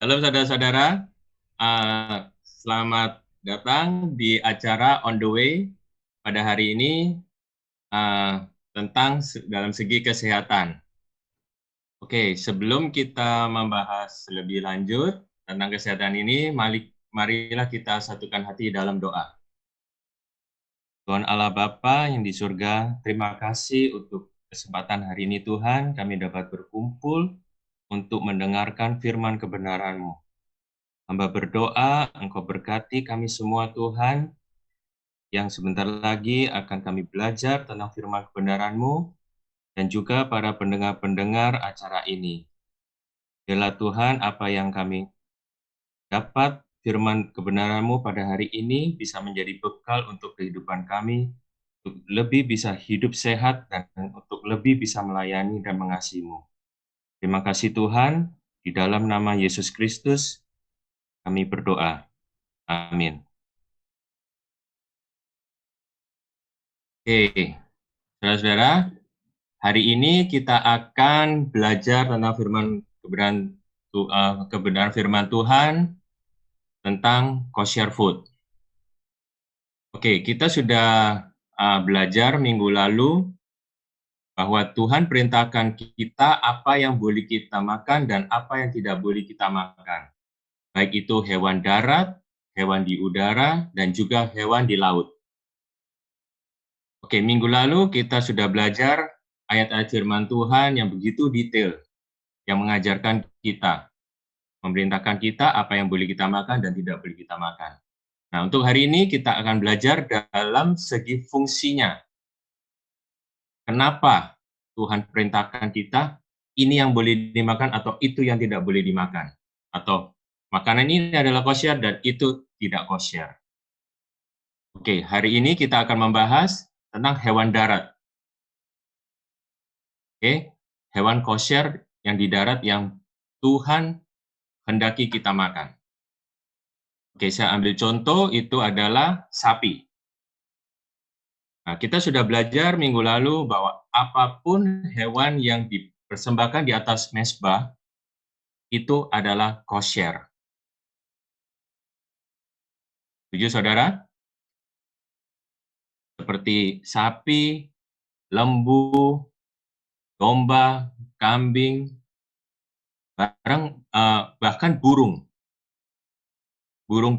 Halo saudara-saudara, selamat datang di acara On the Way pada hari ini tentang dalam segi kesehatan. Oke, sebelum kita membahas lebih lanjut tentang kesehatan ini, marilah kita satukan hati dalam doa. Tuhan Allah Bapa yang di surga, terima kasih untuk kesempatan hari ini Tuhan, kami dapat berkumpul untuk mendengarkan firman kebenaran-Mu. Hamba berdoa, Engkau berkati kami semua Tuhan, yang sebentar lagi akan kami belajar tentang firman kebenaran-Mu, dan juga para pendengar-pendengar acara ini. Biarlah Tuhan, apa yang kami dapat firman kebenaran-Mu pada hari ini bisa menjadi bekal untuk kehidupan kami, untuk lebih bisa hidup sehat, dan untuk lebih bisa melayani dan mengasihi-Mu. Terima kasih Tuhan, di dalam nama Yesus Kristus, kami berdoa. Amin. Oke, saudara-saudara, hari ini kita akan belajar tentang kebenaran firman Tuhan tentang kosher food. Oke, kita sudah belajar minggu lalu bahwa Tuhan perintahkan kita apa yang boleh kita makan dan apa yang tidak boleh kita makan. Baik itu hewan darat, hewan di udara, dan juga hewan di laut. Oke, minggu lalu kita sudah belajar ayat-ayat firman Tuhan yang begitu detail, yang mengajarkan kita, memerintahkan kita apa yang boleh kita makan dan tidak boleh kita makan. Nah, untuk hari ini kita akan belajar dalam segi fungsinya. Kenapa Tuhan perintahkan kita, ini yang boleh dimakan atau itu yang tidak boleh dimakan. Atau makanan ini adalah kosher dan itu tidak kosher. Oke, hari ini kita akan membahas tentang hewan darat. Oke, hewan kosher yang di darat yang Tuhan hendaki kita makan. Oke, saya ambil contoh, itu adalah sapi. Nah, kita sudah belajar minggu lalu bahwa apapun hewan yang dipersembahkan di atas mezbah, itu adalah kosher. Setuju, saudara? Seperti sapi, lembu, domba, kambing, bahkan burung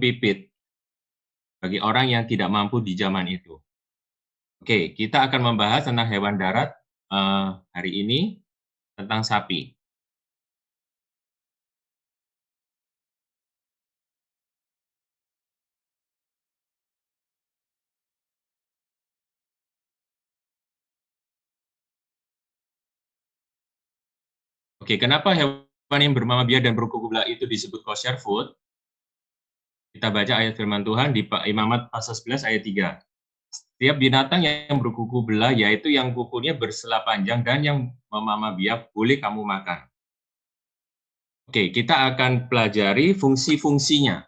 pipit, bagi orang yang tidak mampu di zaman itu. Oke, kita akan membahas tentang hewan darat hari ini, tentang sapi. Oke, kenapa hewan yang bermama biak dan berkuku belah itu disebut kosher food? Kita baca ayat firman Tuhan di Imamat pasal 11 ayat 3. Setiap binatang yang berkuku belah, yaitu yang kukunya bersela panjang dan yang memama biak, boleh kamu makan. Oke, kita akan pelajari fungsi-fungsinya.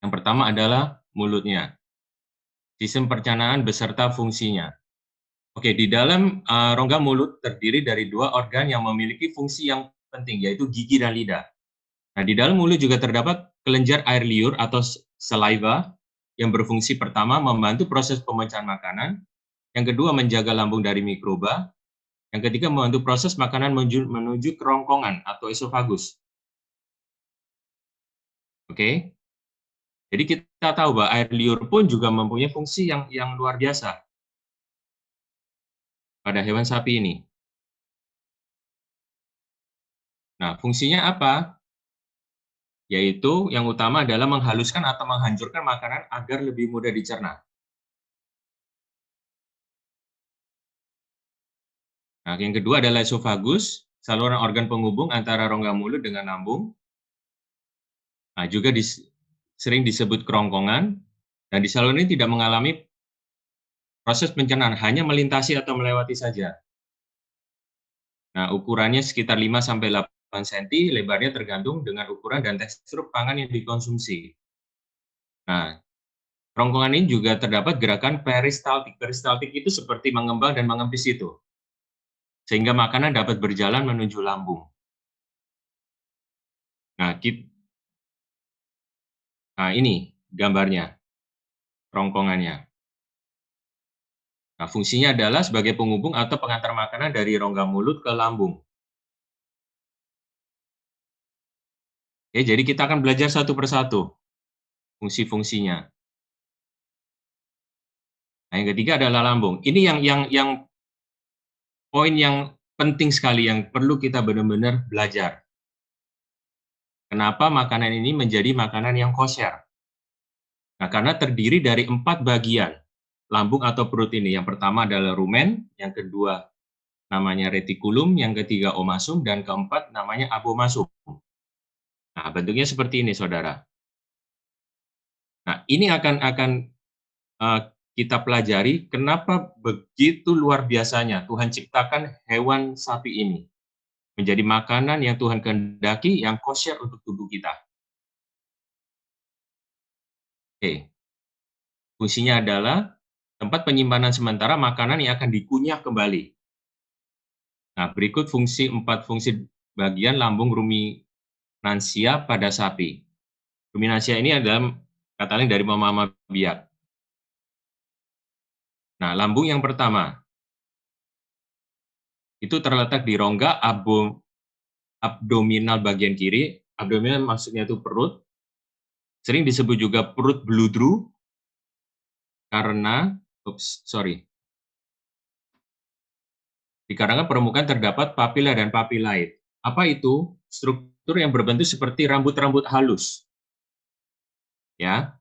Yang pertama adalah mulutnya. Sistem pencernaan beserta fungsinya. Oke, di dalam rongga mulut terdiri dari dua organ yang memiliki fungsi yang penting, yaitu gigi dan lidah. Nah, di dalam mulut juga terdapat kelenjar air liur atau saliva yang berfungsi pertama membantu proses pemecahan makanan, yang kedua menjaga lambung dari mikroba, yang ketiga membantu proses makanan menuju kerongkongan atau esofagus. Oke, jadi kita tahu bahwa air liur pun juga mempunyai fungsi yang luar biasa pada hewan sapi ini. Nah, fungsinya apa? Yaitu yang utama adalah menghaluskan atau menghancurkan makanan agar lebih mudah dicerna. Nah, yang kedua adalah esofagus, saluran organ penghubung antara rongga mulut dengan lambung. Nah, juga sering disebut kerongkongan, dan di saluran ini tidak mengalami proses pencernaan, hanya melintasi atau melewati saja. Nah, ukurannya sekitar 5-8 cm, lebarnya tergantung dengan ukuran dan tekstur pangan yang dikonsumsi. Nah, kerongkongan ini juga terdapat gerakan peristaltik. Peristaltik itu seperti mengembang dan mengempis itu, sehingga makanan dapat berjalan menuju lambung. Nah, ini gambarnya, kerongkongannya. Nah, fungsinya adalah sebagai penghubung atau pengantar makanan dari rongga mulut ke lambung. Oke, jadi kita akan belajar satu persatu fungsi-fungsinya. Nah, yang ketiga adalah lambung. Ini yang poin yang penting sekali yang perlu kita benar-benar belajar. Kenapa makanan ini menjadi makanan yang kosher? Nah, karena terdiri dari 4 bagian lambung atau perut ini. Yang pertama adalah rumen, yang kedua namanya retikulum, yang ketiga omasum, dan keempat namanya abomasum. Nah, bentuknya seperti ini, saudara. Nah, ini akan kita pelajari kenapa begitu luar biasanya Tuhan ciptakan hewan sapi ini menjadi makanan yang Tuhan kehendaki yang kosher untuk tubuh kita. Oke. Fungsinya adalah tempat penyimpanan sementara makanan yang akan dikunyah kembali. Nah, berikut 4 fungsi bagian lambung ruminansia pada sapi. Ruminansia ini adalah kata lain dari mama biak. Nah, lambung yang pertama itu terletak di rongga abdominal bagian kiri. Abdominal maksudnya itu perut. Sering disebut juga perut beludru karena dikarenakan permukaan terdapat papila dan papilae. Apa itu? Struktur yang berbentuk seperti rambut-rambut halus. Ya.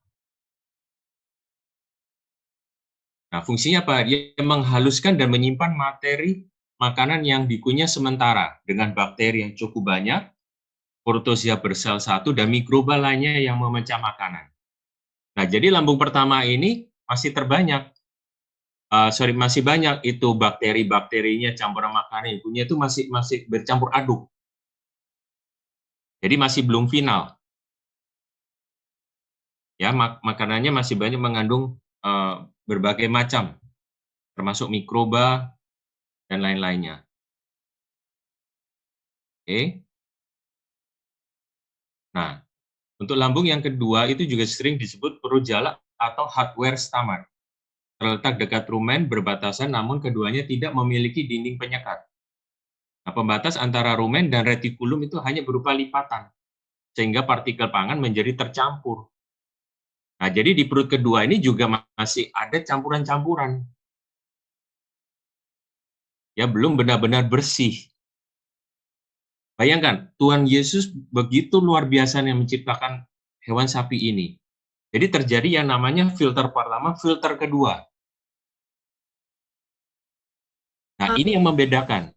Nah, fungsinya apa? Dia menghaluskan dan menyimpan materi makanan yang dikunyah sementara dengan bakteri yang cukup banyak, protozoa bersel 1, dan mikroba lainnya yang memecah makanan. Nah, jadi lambung pertama ini masih masih banyak itu bakteri-bakterinya campuran makanan yang punya itu masih bercampur aduk. Jadi masih belum final. Ya, makanannya masih banyak mengandung berbagai macam, termasuk mikroba dan lain-lainnya. Oke. Nah, untuk lambung yang kedua itu juga sering disebut perut jala atau hardware stomach. Terletak dekat rumen berbatasan, namun keduanya tidak memiliki dinding penyekat. Nah, pembatas antara rumen dan retikulum itu hanya berupa lipatan, sehingga partikel pangan menjadi tercampur. Nah, jadi di perut kedua ini juga masih ada campuran-campuran. Ya, belum benar-benar bersih. Bayangkan, Tuhan Yesus begitu luar biasanya menciptakan hewan sapi ini. Jadi terjadi yang namanya filter pertama, filter kedua. Nah, ini yang membedakan.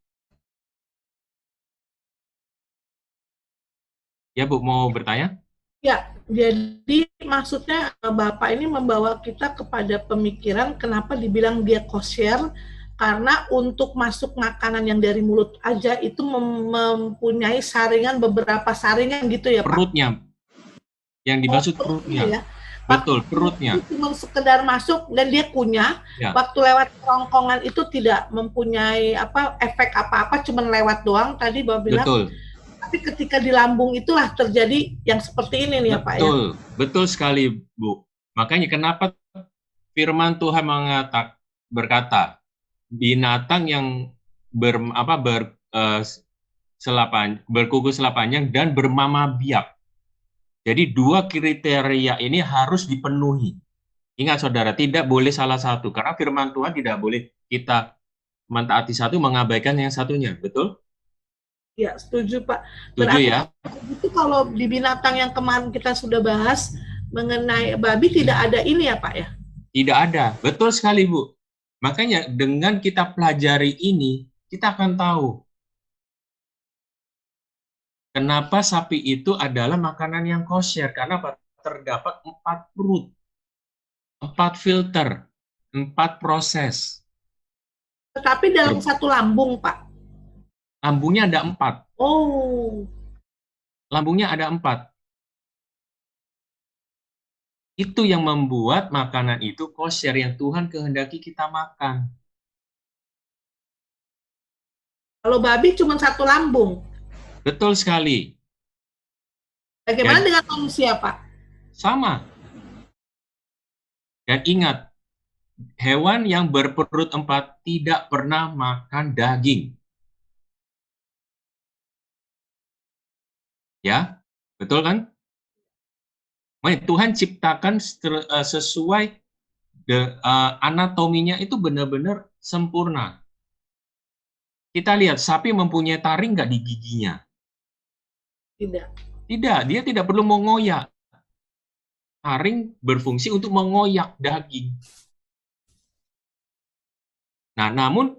Ya, Bu, mau bertanya? Ya, jadi maksudnya Bapak ini membawa kita kepada pemikiran kenapa dibilang dia kosher, karena untuk masuk makanan yang dari mulut aja itu mempunyai saringan, beberapa saringan gitu ya Pak? Perutnya, yang dimaksud perutnya. Ya. Betul, perutnya. Itu cuma sekedar masuk dan dia kunyah, ya. Waktu lewat kerongkongan itu tidak mempunyai efek apa-apa, cuma lewat doang. Tadi Bapak bilang. Betul. Tapi ketika di lambung itulah terjadi yang seperti ini nih ya Pak ya. Betul sekali Bu. Makanya kenapa firman Tuhan berkata binatang yang berkuku selapanjang dan bermama biak. Jadi 2 kriteria ini harus dipenuhi. Ingat saudara, tidak boleh salah satu karena firman Tuhan tidak boleh kita mentaati satu mengabaikan yang satunya, betul? Ya, setuju Pak. Setuju ya? Itu kalau di binatang yang kemarin kita sudah bahas mengenai babi tidak ada ini ya Pak ya? Tidak ada, betul sekali Bu. Makanya dengan kita pelajari ini, kita akan tahu kenapa sapi itu adalah makanan yang kosher, karena terdapat 4 perut, 4 filter, 4 proses. Tetapi dalam satu lambung Pak? Lambungnya ada 4. Oh. Lambungnya ada 4. Itu yang membuat makanan itu kosher yang Tuhan kehendaki kita makan. Kalau babi cuma satu lambung? Betul sekali. Bagaimana Dan dengan manusia, Pak? sama. Dan ingat, hewan yang berperut 4 tidak pernah makan daging. Ya, betul kan? Tuhan ciptakan sesuai anatominya itu benar-benar sempurna. Kita lihat sapi mempunyai taring nggak di giginya? Tidak. Tidak, dia tidak perlu mengoyak. Taring berfungsi untuk mengoyak daging. Nah, namun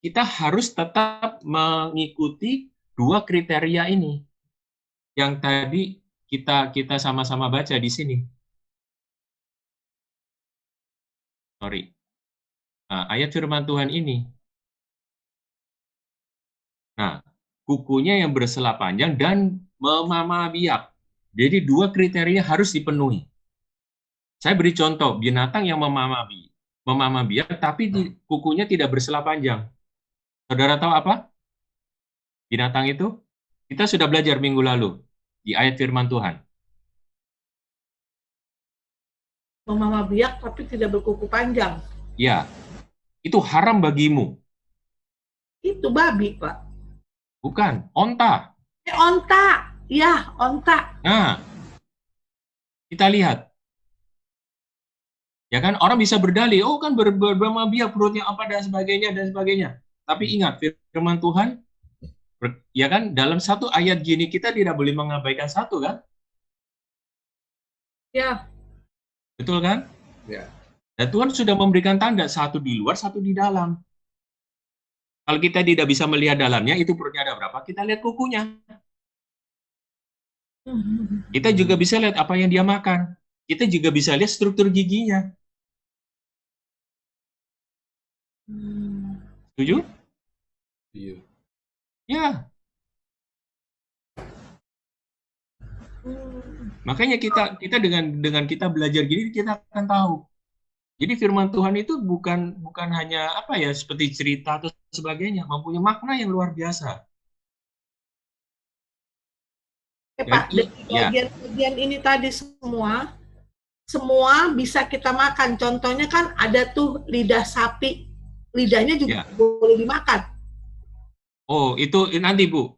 kita harus tetap mengikuti 2 kriteria ini yang tadi kita sama-sama baca di sini. Sorry. Nah, ayat firman Tuhan ini. Nah, kukunya yang bersela panjang dan memamah biak. Jadi 2 kriteria harus dipenuhi. Saya beri contoh, binatang yang memamah biak tapi kukunya tidak bersela panjang. Saudara tahu apa? Binatang itu? Kita sudah belajar minggu lalu di ayat firman Tuhan. Memamah biak tapi tidak berkuku panjang. Ya, itu haram bagimu. Itu babi, Pak. Bukan, onta. Onta. Ya, onta. Nah, kita lihat. Ya kan, orang bisa berdalih, oh kan bermamah biak perutnya apa dan sebagainya dan sebagainya. Tapi ingat, firman Tuhan, ya kan, dalam satu ayat gini kita tidak boleh mengabaikan satu kan? Ya. Betul kan? Ya. Dan Tuhan sudah memberikan tanda, satu di luar, satu di dalam. Kalau kita tidak bisa melihat dalamnya, itu perutnya ada berapa, kita lihat kukunya. Kita juga bisa lihat apa yang dia makan. Kita juga bisa lihat struktur giginya. Setuju? Iya. Ya. Makanya kita dengan kita belajar gini, kita akan tahu. Jadi firman Tuhan itu bukan hanya apa ya seperti cerita atau sebagainya, mempunyai makna yang luar biasa. Pak, bagian ini tadi semua bisa kita makan. Contohnya kan ada tuh lidah sapi, lidahnya juga boleh dimakan. Oh, itu nanti Bu.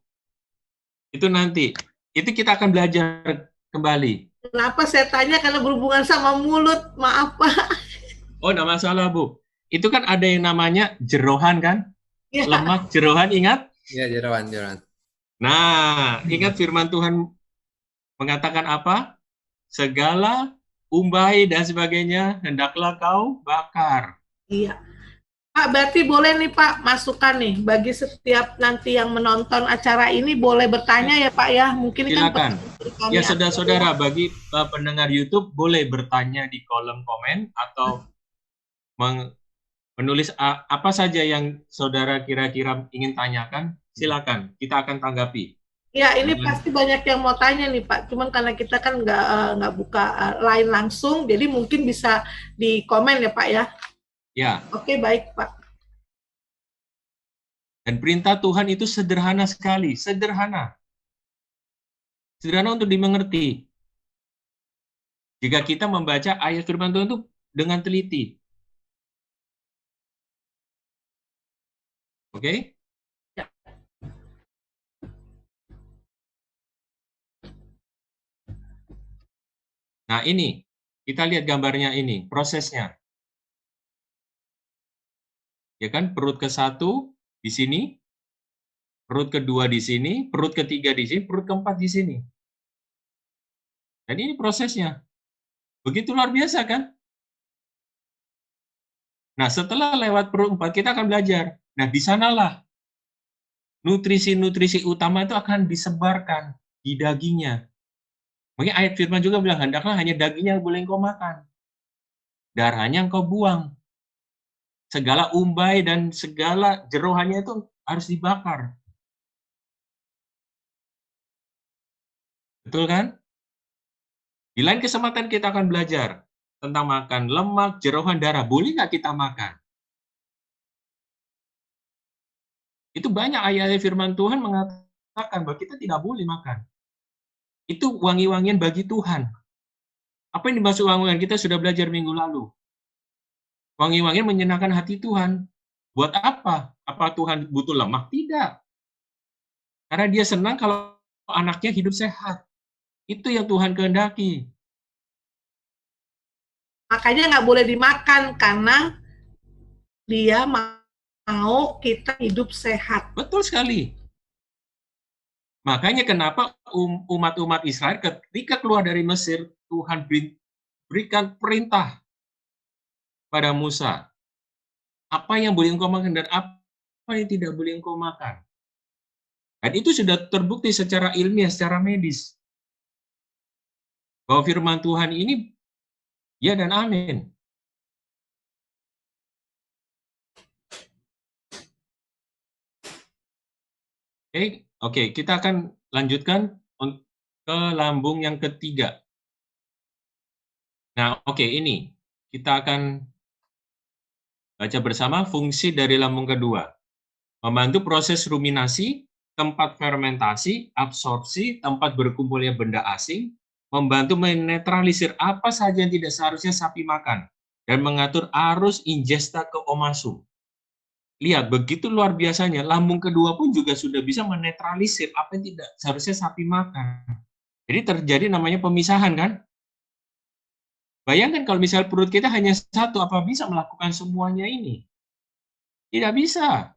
Itu nanti. Itu kita akan belajar kembali. Kenapa saya tanya? Karena berhubungan sama mulut. Maaf, Pak. Oh, enggak masalah, Bu. Itu kan ada yang namanya jerohan kan? Ya. Lemak jerohan, ingat? Iya, jerohan. Nah, ingat firman Tuhan mengatakan apa? Segala umbai dan sebagainya hendaklah kau bakar. Iya. Pak, berarti boleh nih Pak masukan nih bagi setiap nanti yang menonton acara ini boleh bertanya ya Pak ya. Mungkin silakan. Kan ya saudara-saudara, bagi pendengar YouTube boleh bertanya di kolom komen atau menulis apa saja yang saudara kira-kira ingin tanyakan. Silakan, kita akan tanggapi. Ya, ini pasti banyak yang mau tanya nih Pak. Cuman karena kita kan nggak buka line langsung, jadi mungkin bisa di komen ya Pak ya. Ya. Oke, baik Pak. Dan perintah Tuhan itu sederhana sekali, sederhana. Sederhana untuk dimengerti. Jika kita membaca ayat firman Tuhan itu dengan teliti. Oke? Ya. Nah ini, kita lihat gambarnya ini, prosesnya. Ya kan, perut ke-1 di sini, perut kedua di sini, perut ketiga di sini, perut keempat di sini. Dan ini prosesnya. Begitu luar biasa kan? Nah, setelah lewat perut 4, kita akan belajar. Nah, di sanalah nutrisi-nutrisi utama itu akan disebarkan di dagingnya. Makanya ayat firman juga bilang, hendaklah hanya dagingnya yang boleh engkau makan. Darahnya engkau buang. Segala umbai dan segala jerohannya itu harus dibakar. Betul kan? Di lain kesempatan kita akan belajar tentang makan lemak, jerohan, darah. Boleh nggak kita makan? Itu banyak ayat-ayat firman Tuhan mengatakan bahwa kita tidak boleh makan. Itu wangi-wangian bagi Tuhan. Apa yang dimaksud wangi-wangian? Kita sudah belajar minggu lalu. Wangi-wangian menyenangkan hati Tuhan. Buat apa? Apa Tuhan butuh lemak? Tidak. Karena dia senang kalau anaknya hidup sehat. Itu yang Tuhan kehendaki. Makanya nggak boleh dimakan karena dia mau kita hidup sehat. Betul sekali. Makanya kenapa umat-umat Israel ketika keluar dari Mesir, Tuhan berikan perintah pada Musa. Apa yang boleh engkau makan dan apa yang tidak boleh engkau makan. Dan itu sudah terbukti secara ilmiah, secara medis. Bahwa firman Tuhan ini ya dan amin. Oke, kita akan lanjutkan ke lambung yang ketiga. Nah, oke, ini kita akan baca bersama fungsi dari lambung kedua. Membantu proses ruminasi, tempat fermentasi, absorpsi, tempat berkumpulnya benda asing, membantu menetralisir apa saja yang tidak seharusnya sapi makan, dan mengatur arus ingesta ke omasum. Lihat, begitu luar biasanya, lambung kedua pun juga sudah bisa menetralisir apa yang tidak seharusnya sapi makan. Jadi terjadi namanya pemisahan, kan? Bayangkan kalau misal perut kita hanya satu, apa bisa melakukan semuanya ini? Tidak bisa.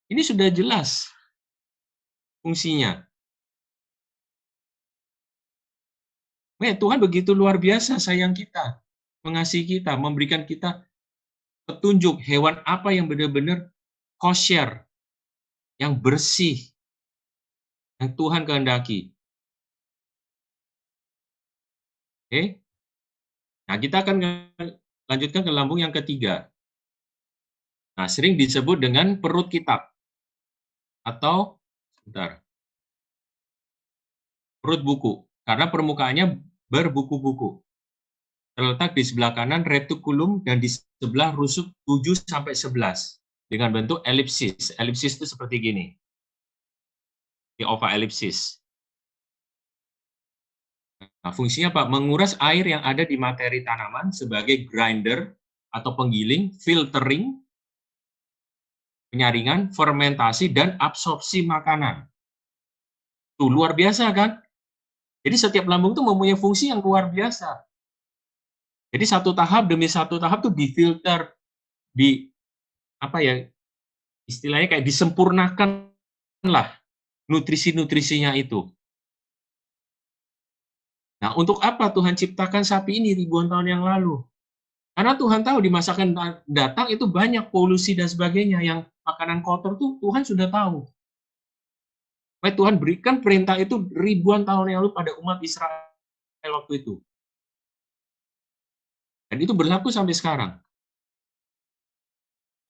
Ini sudah jelas fungsinya. Tuhan begitu luar biasa sayang kita, mengasihi kita, memberikan kita petunjuk hewan apa yang benar-benar kosher, yang bersih, yang Tuhan kehendaki. Oke? Nah, kita akan lanjutkan ke lambung yang ketiga. Nah, sering disebut dengan perut kitab. Atau, perut buku. Karena permukaannya berbuku-buku. Terletak di sebelah kanan retikulum dan di sebelah rusuk 7-11. Dengan bentuk elipsis. Elipsis itu seperti gini. Di ova elipsis. Nah, fungsinya apa? Menguras air yang ada di materi tanaman sebagai grinder atau penggiling, filtering, penyaringan, fermentasi, dan absorpsi makanan. Tuh, luar biasa kan? Jadi setiap lambung itu mempunyai fungsi yang luar biasa. Jadi satu tahap demi satu tahap tuh difilter, istilahnya kayak disempurnakan lah nutrisi-nutrisinya itu. Nah, untuk apa Tuhan ciptakan sapi ini ribuan tahun yang lalu? Karena Tuhan tahu di masa akan datang itu banyak polusi dan sebagainya, yang makanan kotor tuh Tuhan sudah tahu. Makanya Tuhan berikan perintah itu ribuan tahun yang lalu pada umat Israel waktu itu. Dan itu berlaku sampai sekarang.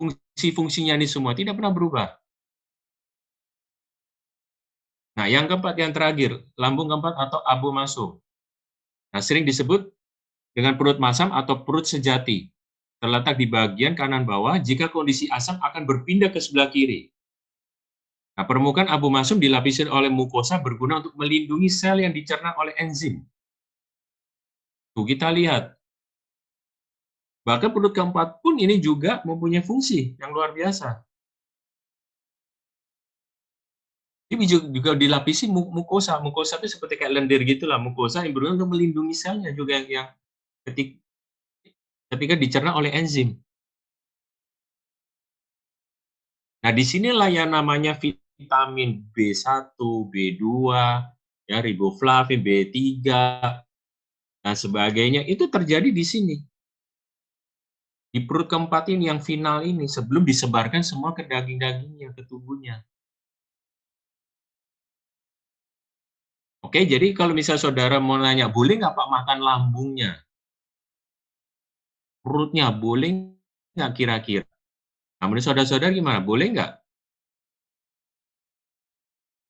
Fungsi-fungsinya ini semua tidak pernah berubah. Nah, yang keempat, yang terakhir, lambung keempat atau abomasum. Nah, sering disebut dengan perut masam atau perut sejati. Terletak di bagian kanan bawah, jika kondisi asam akan berpindah ke sebelah kiri. Nah, permukaan abomasum dilapisi oleh mukosa berguna untuk melindungi sel yang dicerna oleh enzim. Tuh, kita lihat. Bahkan perut keempat pun ini juga mempunyai fungsi yang luar biasa. Ini juga dilapisi mukosa. Mukosa itu seperti kayak lendir gitulah, mukosa yang berguna untuk melindungi selnya juga yang ketika dicerna oleh enzim. Nah, disinilah yang namanya vitamin B1, B2, ya, riboflavin, B3, dan sebagainya, itu terjadi di sini. Di perut keempat ini, yang final ini, sebelum disebarkan semua ke daging-dagingnya, ke tubuhnya. Oke, jadi kalau misalnya saudara mau nanya, boleh nggak Pak makan lambungnya? Perutnya, boleh nggak kira-kira? Nah, menurut saudara-saudara gimana? Boleh nggak?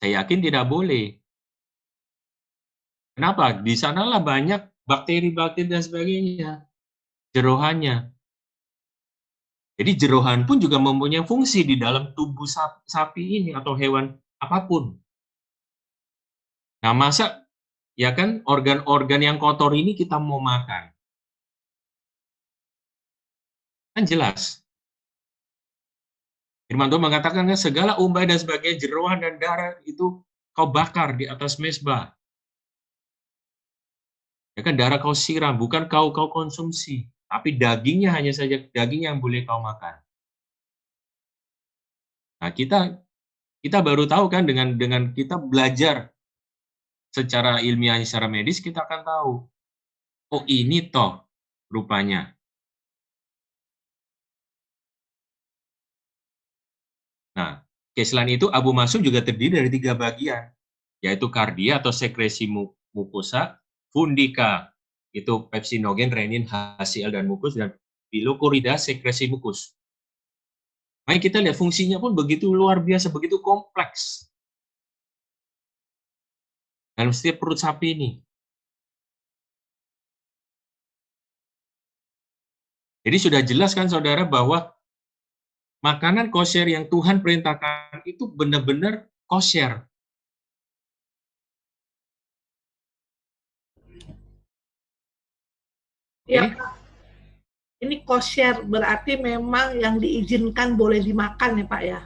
Saya yakin tidak boleh. Kenapa? Di sanalah banyak bakteri-bakteri dan sebagainya. Jerohannya. Jadi jerohan pun juga mempunyai fungsi di dalam tubuh sapi ini atau hewan apapun. Nah, masa ya kan organ-organ yang kotor ini kita mau makan? Kan jelas. Firman Tuhan mengatakan kan segala umbai dan sebagainya, jeroan dan darah itu kau bakar di atas mezbah. Ya kan darah kau siram, bukan kau konsumsi, tapi dagingnya hanya saja daging yang boleh kau makan. Nah, kita baru tahu kan dengan kita belajar secara ilmiah, secara medis kita akan tahu. Oh, ini toh rupanya. Nah, selain itu abu masuk juga terdiri dari 3 bagian, yaitu kardia atau sekresi mukosa, fundika itu pepsinogen, renin, HCl dan mukus, dan pilokorida sekresi mukus. Makanya kita lihat fungsinya pun begitu luar biasa, begitu kompleks dalam setiap perut sapi ini. Jadi sudah jelas kan saudara bahwa makanan kosher yang Tuhan perintahkan itu benar-benar kosher. Ya, Pak. Ini kosher berarti memang yang diizinkan boleh dimakan ya Pak ya?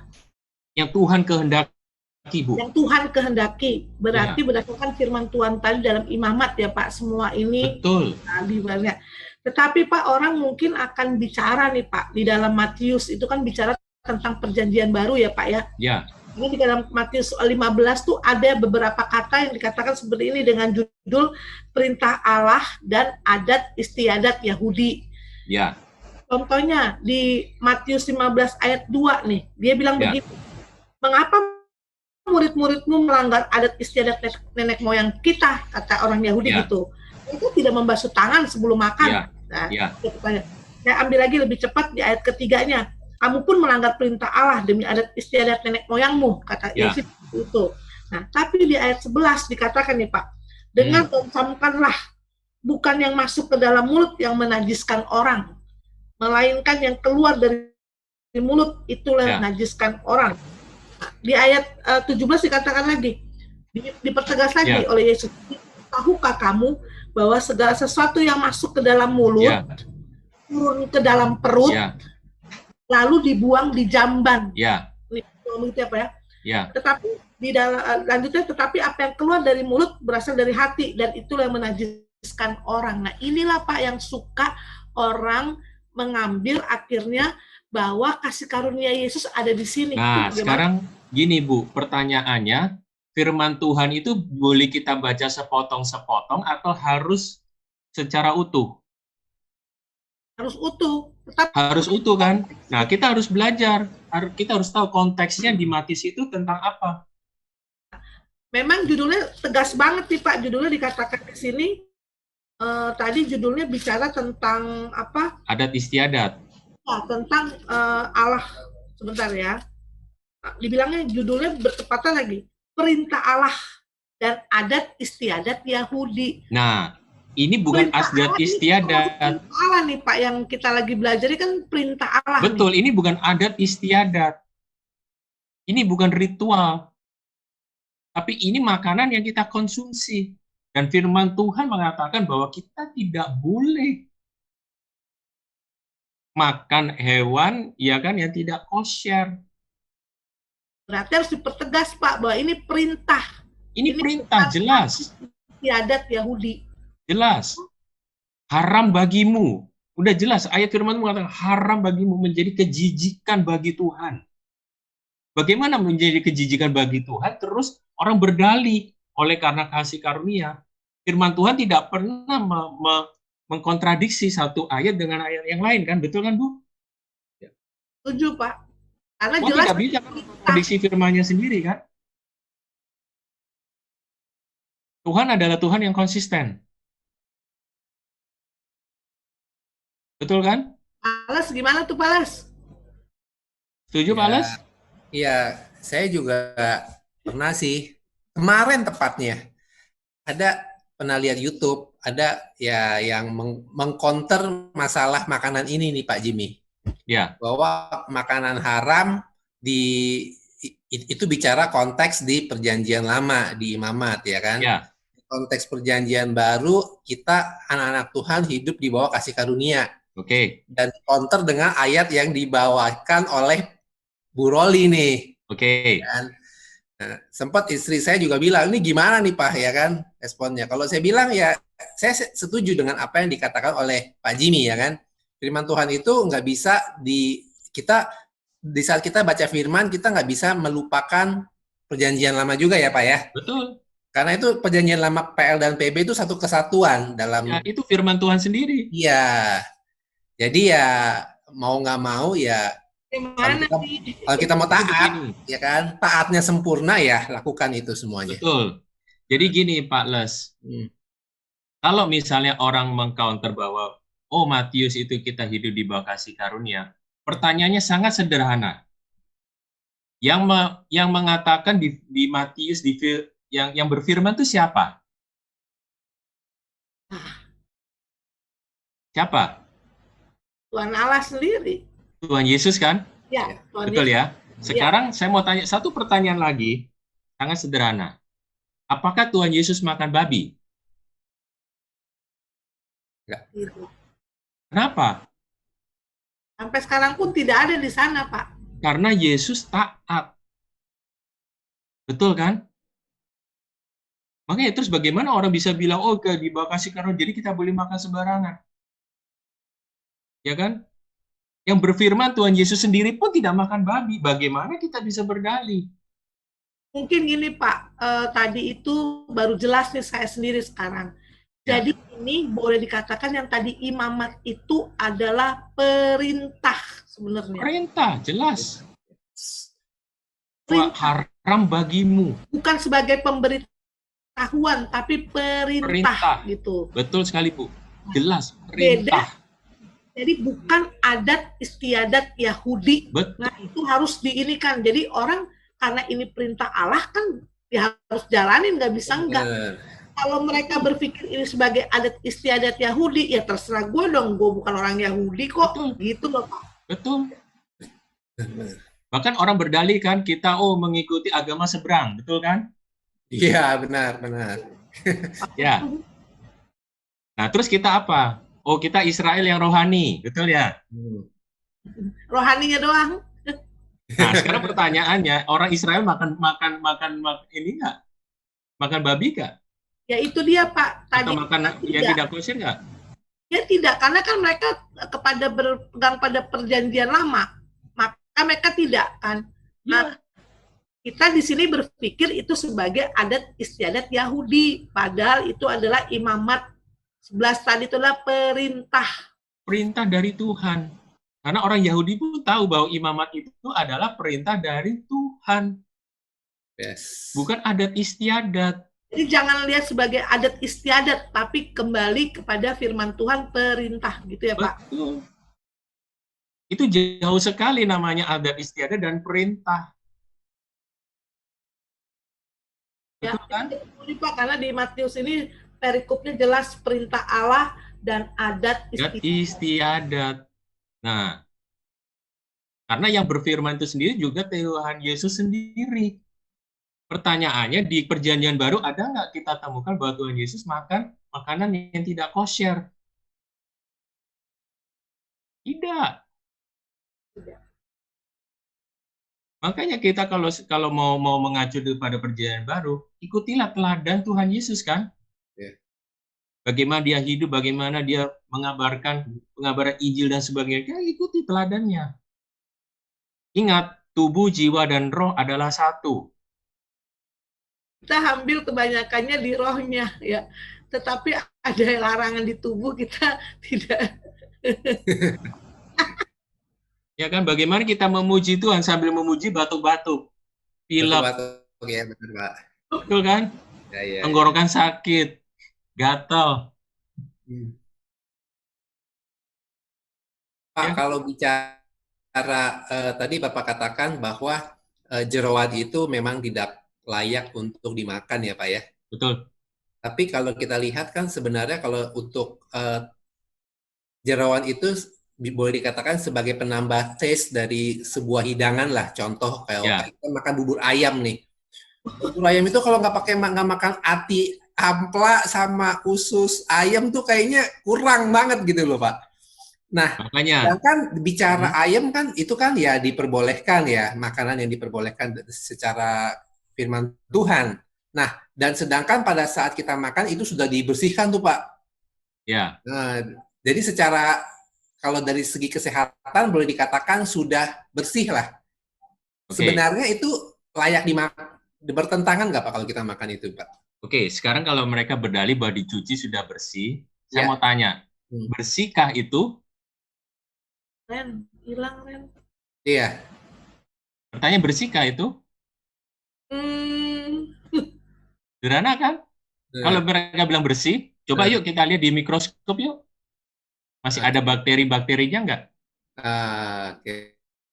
Yang Tuhan kehendaki, Bu. Yang Tuhan kehendaki, berarti ya, berdasarkan firman Tuhan tadi dalam imamat ya Pak, semua ini. Betul. Banyak. Tetapi Pak, orang mungkin akan bicara nih Pak, di dalam Matius itu kan bicara tentang perjanjian baru ya Pak ya? Ya. Ini di dalam Matius 15 tuh ada beberapa kata yang dikatakan seperti ini dengan judul perintah Allah dan adat istiadat Yahudi. Ya. Contohnya di Matius 15 ayat 2 nih, dia bilang begitu. Mengapa murid-muridmu melanggar adat istiadat nenek moyang kita, kata orang Yahudi gitu. Itu tidak membasuh tangan sebelum makan. Nah, saya ambil lagi lebih cepat di ayat ketiganya. Kamu pun melanggar perintah Allah demi adat istiadat nenek moyangmu, kata Yesus itu. Nah, tapi di ayat 11 dikatakan nih Pak, dengan camkanlah bukan yang masuk ke dalam mulut yang menajiskan orang, melainkan yang keluar dari mulut itulah yang menajiskan orang. Nah, di ayat 17 dikatakan lagi, dipertegas lagi oleh Yesus, tahukah kamu bahwa segala sesuatu yang masuk ke dalam mulut turun ke dalam perut, lalu dibuang di jamban. Itu apa ya? Tetapi di dalam lanjutnya, tetapi apa yang keluar dari mulut berasal dari hati dan itulah yang menajiskan orang. Nah, inilah Pak yang suka orang mengambil akhirnya bahwa kasih karunia Yesus ada di sini. Nah, sekarang gini Bu, pertanyaannya, firman Tuhan itu boleh kita baca sepotong-sepotong atau harus secara utuh? Harus utuh. Harus utuh kan? Nah, kita harus belajar. Kita harus tahu konteksnya di Matius itu tentang apa. Memang judulnya tegas banget nih Pak. Judulnya dikatakan di sini, tadi judulnya bicara tentang apa? Adat istiadat. Ya, tentang Allah. Sebentar ya. Dibilangnya judulnya bertepatan lagi. Perintah Allah dan adat istiadat Yahudi. Nah, ini bukan adat istiadat. Allah nih Pak yang kita lagi belajar ini kan perintah Allah. Betul, ini bukan adat istiadat. Ini bukan ritual. Tapi ini makanan yang kita konsumsi. Dan firman Tuhan mengatakan bahwa kita tidak boleh makan hewan ya kan yang tidak kosher. Berarti harus dipertegas Pak bahwa ini perintah. Ini perintah jelas. Istiadat Yahudi. Jelas. Haram bagimu. Udah jelas, ayat firman mengatakan haram bagimu, menjadi kejijikan bagi Tuhan. Bagaimana menjadi kejijikan bagi Tuhan? Terus orang berdalih oleh karena kasih karunia. Firman Tuhan tidak pernah mengkontradiksi satu ayat dengan ayat yang lain, kan? Betul kan, Bu? Setuju, Pak. Karena jelas tidak bisa kontradiksi firman-Nya sendiri, kan? Tuhan adalah Tuhan yang konsisten. Betul kan? Pales gimana tuh Pales? Setuju Pales? Iya, saya juga pernah sih. Kemarin tepatnya ada pernah lihat YouTube, ada ya yang mengcounter masalah makanan ini nih Pak Jimmy. Ya. Bahwa makanan haram di itu bicara konteks di perjanjian lama di imamat ya kan. Ya, Konteks perjanjian baru kita anak-anak Tuhan hidup di bawah kasih karunia oke, dan counter dengan ayat yang dibawakan oleh Bu Roli nih oke. kan. Nah, sempat istri saya juga bilang ini gimana nih Pak ya kan responnya. Kalau saya bilang ya saya setuju dengan apa yang dikatakan oleh Pak Jimmy ya kan. Firman Tuhan itu nggak bisa di saat kita baca firman kita nggak bisa melupakan perjanjian lama juga ya Pak ya. Betul. Karena itu perjanjian lama PL dan PB itu satu kesatuan dalam. Ya, itu firman Tuhan sendiri. Iya. Jadi ya mau nggak mau ya Gimana kalau kita mau taat begini. ya kan taatnya sempurna ya lakukan itu semuanya. Betul. Jadi gini Pak Les, kalau misalnya orang mengcounter bahwa oh Matius itu kita hidup di bawah kasih karunia, pertanyaannya sangat sederhana. Yang mengatakan di Matius yang berfirman itu siapa? Siapa? Tuhan Allah sendiri. Tuhan Yesus kan? Ya, Tuhan Betul Yesus. ya? Sekarang saya mau tanya satu pertanyaan lagi, sangat sederhana. Apakah Tuhan Yesus makan babi? Gitu. Kenapa? Sampai sekarang pun tidak ada di sana, Pak. Karena Yesus taat. Betul kan? Makanya terus bagaimana orang bisa bilang, oh di bawah kasih karunia, jadi kita boleh makan sembarangan. Ya kan? Yang berfirman Tuhan Yesus sendiri pun tidak makan babi. Bagaimana kita bisa berdalih? Mungkin gini Pak, tadi itu baru jelas nih saya sendiri sekarang. Jadi ini boleh dikatakan yang tadi imamat itu adalah perintah sebenarnya. Perintah, jelas. Haram bagimu. Bukan sebagai pemberitahuan, tapi perintah. Gitu. Betul sekali Bu. Jelas, perintah. Beda. Jadi bukan adat istiadat Yahudi. Betul. Nah itu harus diinikan. Jadi orang karena ini perintah Allah kan ya harus jalanin, nggak bisa enggak. Kalau mereka berpikir ini sebagai adat istiadat Yahudi, ya terserah gue dong, gue bukan orang Yahudi kok. Betul. Gitu loh Pak. Betul. Bahkan orang berdalih kan kita mengikuti agama seberang, betul kan? Iya benar. Ya. Nah terus kita apa? Oh kita Israel yang rohani, betul ya? Rohaninya doang. Nah sekarang pertanyaannya, orang Israel makan ini nggak? Makan babi nggak? Ya itu dia Pak. Tadi atau makan yang tidak kosher nggak? Ya tidak, karena kan mereka berpegang pada perjanjian lama, maka mereka tidak kan. Nah, kita di sini berpikir itu sebagai adat istiadat Yahudi, padahal itu adalah imamat 11 tadi itu adalah perintah. Perintah dari Tuhan. Karena orang Yahudi pun tahu bahwa imamat itu adalah perintah dari Tuhan. Yes. Bukan adat istiadat. Jadi jangan lihat sebagai adat istiadat, tapi kembali kepada firman Tuhan perintah, gitu ya Pak? Betul. Itu jauh sekali namanya adat istiadat dan perintah. Ya, betul kan? Pak, karena di Matius ini perikopnya jelas perintah Allah dan adat istiadat. Nah, karena yang berfirman itu sendiri juga Tuhan Yesus sendiri. Pertanyaannya di perjanjian baru ada nggak kita temukan bahwa Tuhan Yesus makan makanan yang tidak kosher? Tidak. Makanya kita kalau mau mengacu pada perjanjian baru, ikutilah teladan Tuhan Yesus kan? Bagaimana dia hidup, bagaimana dia mengabarkan Injil dan sebagainya, ikuti teladannya. Ingat, tubuh, jiwa, dan roh adalah satu. Kita ambil kebanyakannya di rohnya, ya. Tetapi ada larangan di tubuh kita tidak. Ya kan, bagaimana kita memuji Tuhan sambil memuji batuk-batuk, pilek. Batuk, ya benar Pak. Betul kan? Ya. Tenggorokan sakit. Gatal. Pak, kalau bicara tadi Bapak katakan bahwa jeroan itu memang tidak layak untuk dimakan ya Pak ya. Betul. Tapi kalau kita lihat kan sebenarnya kalau untuk jeroan itu boleh dikatakan sebagai penambah taste dari sebuah hidangan lah. Contoh kayak kita makan bubur ayam nih. Bubur ayam itu kalau nggak makan ati ampla sama usus ayam tuh kayaknya kurang banget gitu loh Pak. Nah, sedangkan bicara ayam kan itu kan ya diperbolehkan ya, makanan yang diperbolehkan secara firman Tuhan. Nah, dan sedangkan pada saat kita makan itu sudah dibersihkan tuh Pak. Ya. Nah, jadi secara kalau dari segi kesehatan boleh dikatakan sudah bersih lah. Sebenarnya itu layak dimakan, bertentangan nggak Pak kalau kita makan itu Pak? Oke, sekarang kalau mereka berdalih bahwa dicuci sudah bersih, saya mau tanya, bersihkah itu? Ren, hilang Ren. Iya. Pertanyaan bersihkah itu? Sederhana kan? Kalau mereka bilang bersih, coba yuk kita lihat di mikroskop yuk. Masih ada bakteri-bakterinya nggak?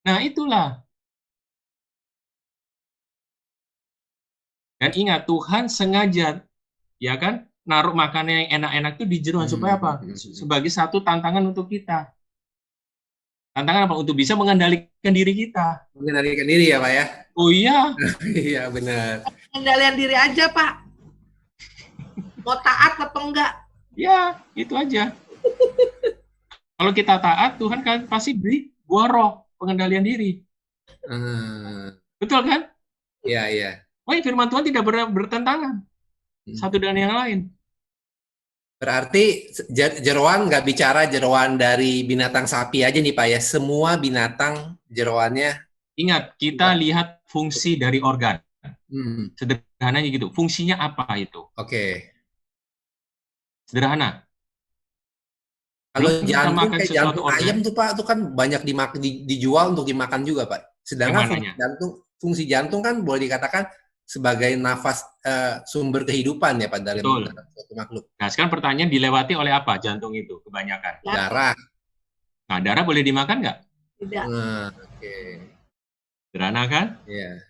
Nah, itulah. Dan ingat, Tuhan sengaja, ya kan, naruh makanan yang enak-enak itu di jeroan supaya apa? Sebagai satu tantangan untuk kita. Tantangan apa? Untuk bisa mengendalikan diri kita. Mengendalikan diri ya Pak ya? Oh iya. Iya benar. Pengendalian diri aja Pak. Mau taat apa enggak? Ya, itu aja. Kalau kita taat, Tuhan kan pasti beri buah roh, pengendalian diri. Betul kan? Iya, iya. Oh, firman Tuhan tidak bertentangan satu dengan yang lain. Berarti jeroan nggak bicara jeroan dari binatang sapi aja nih Pak ya, semua binatang jeroannya. Ingat, kita lihat fungsi dari organ. Sederhananya gitu, fungsinya apa itu? Oke. Sederhana. Kalau jantung kayak jantung ayam tuh Pak, itu kan banyak dijual untuk dimakan juga Pak. Sedangkan fungsi jantung kan boleh dikatakan sebagai nafas sumber kehidupan ya Pak dalam suatu makhluk. Nah sekarang pertanyaan dilewati oleh apa jantung itu kebanyakan? Darah. Nah darah boleh dimakan nggak? Tidak. Oke. Sederhana kan? Iya.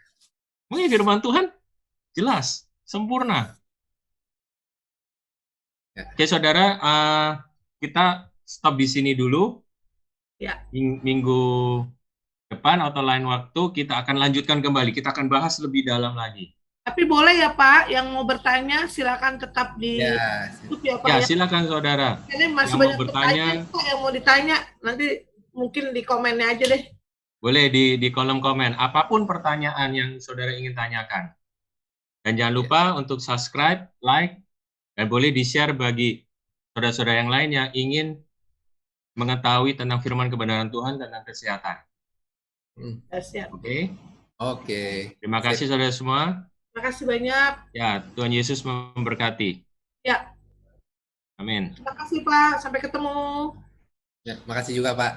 Mungkin firman Tuhan jelas, sempurna. Ya. Oke saudara, kita stop di sini dulu. Ya. Minggu depan atau lain waktu kita akan lanjutkan kembali. Kita akan bahas lebih dalam lagi. Tapi boleh ya Pak, yang mau bertanya silakan tetap di YouTube ya Pak. Ya, silakan saudara. Ini masih yang banyak mau bertanya, Pak, yang mau ditanya. Nanti mungkin di komennya aja deh. Boleh di kolom komen. Apapun pertanyaan yang saudara ingin tanyakan. Dan jangan lupa untuk subscribe, like, dan boleh di-share bagi saudara-saudara yang lain yang ingin mengetahui tentang firman kebenaran Tuhan tentang kesehatan. Oke. Oke. Terima kasih saudara semua. Terima kasih banyak. Ya, Tuhan Yesus memberkati. Ya. Amin. Terima kasih Pak. Sampai ketemu. Ya, terima kasih juga Pak.